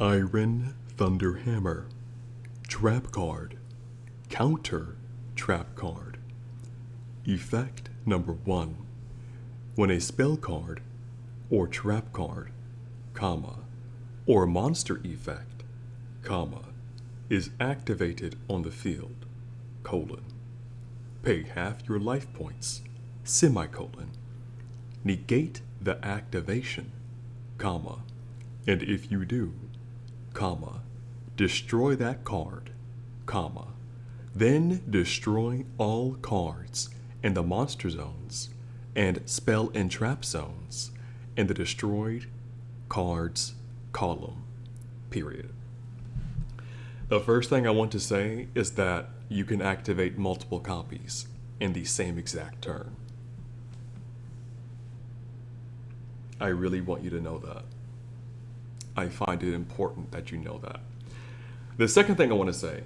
Iron Thunderhammer. Trap card. Counter trap card. Effect number 1. When a spell card or trap card, comma, or monster effect, comma, is activated on the field, colon, pay half your life points, semicolon, negate the activation, comma, and if you do, comma, destroy that card, comma, then destroy all cards in the monster zones and spell and trap zones in the destroyed cards column, period. The first thing I want to say is that you can activate multiple copies in the same exact turn. I really want you to know that. I find it important that you know that. The second thing I want to say,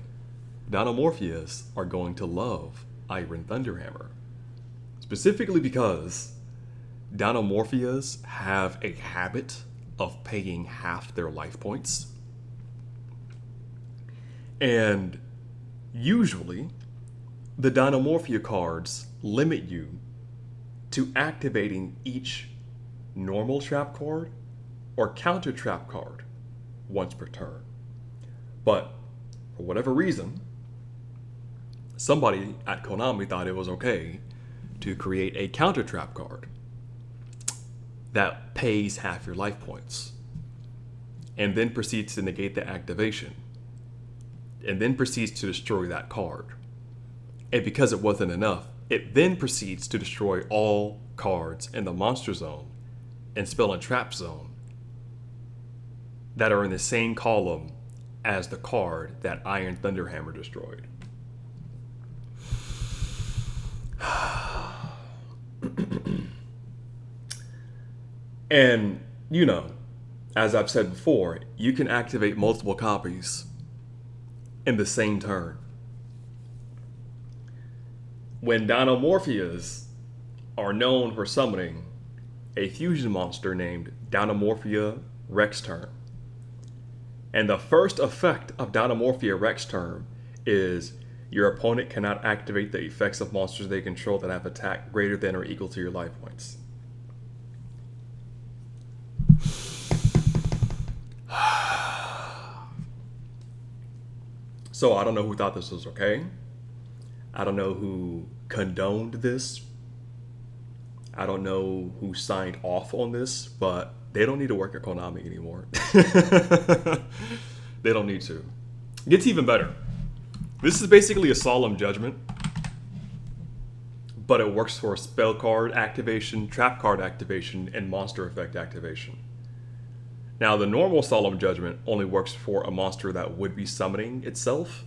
Dinomorphias are going to love Iron Thunderhammer. Specifically because Dinomorphias have a habit of paying half their life points. And usually, the Dinomorphia cards limit you to activating each normal trap card or counter trap card once per turn. But for whatever reason, somebody at Konami thought it was okay to create a counter trap card that pays half your life points and then proceeds to negate the activation and then proceeds to destroy that card. And because it wasn't enough, it then proceeds to destroy all cards in the monster zone and spell and trap zone that are in the same column as the card that Iron Thunderhammer destroyed. And, you know, as I've said before, you can activate multiple copies in the same turn. When Dinomorphias are known for summoning a fusion monster named Dinomorphia Rex Term. And the first effect of Dinomorphia Rex Term is your opponent cannot activate the effects of monsters they control that have attack greater than or equal to your life points. So I don't know who thought this was okay. I don't know who condoned this. I don't know who signed off on this, but they don't need to work at Konami anymore. They don't need to. It gets even better. This is basically a solemn judgment, but it works for spell card activation, trap card activation, and monster effect activation. Now, the normal solemn judgment only works for a monster that would be summoning itself,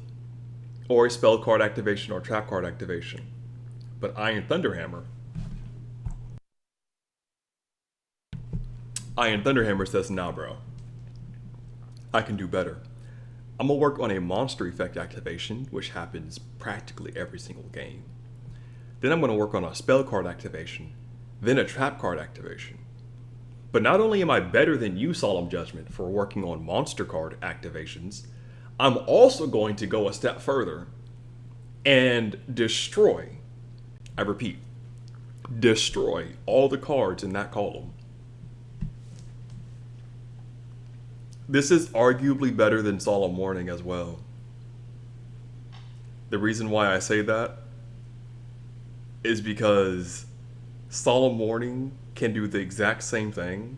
or a spell card activation or trap card activation. But Iron Thunderhammer says, nah, bro. I can do better. I'm gonna work on a monster effect activation, which happens practically every single game. Then I'm gonna work on a spell card activation, then a trap card activation. But not only am I better than you, Solemn Judgment, for working on monster card activations, I'm also going to go a step further and destroy, I repeat, destroy all the cards in that column. This is arguably better than Solemn Warning as well. The reason why I say that is because Solemn Warning can do the exact same thing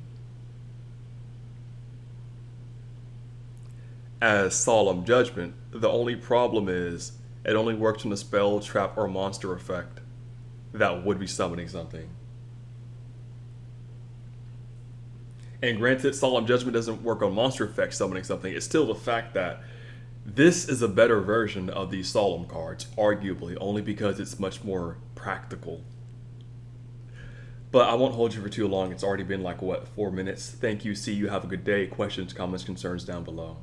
as Solemn Judgment. The only problem is it only works on a spell, trap, or monster effect that would be summoning something. And granted, Solemn Judgment doesn't work on monster effects summoning something. It's still the fact that this is a better version of these Solemn cards, arguably, only because it's much more practical. But I won't hold you for too long. It's already been 4 minutes. Thank you. See you. Have a good day. Questions, comments, concerns down below.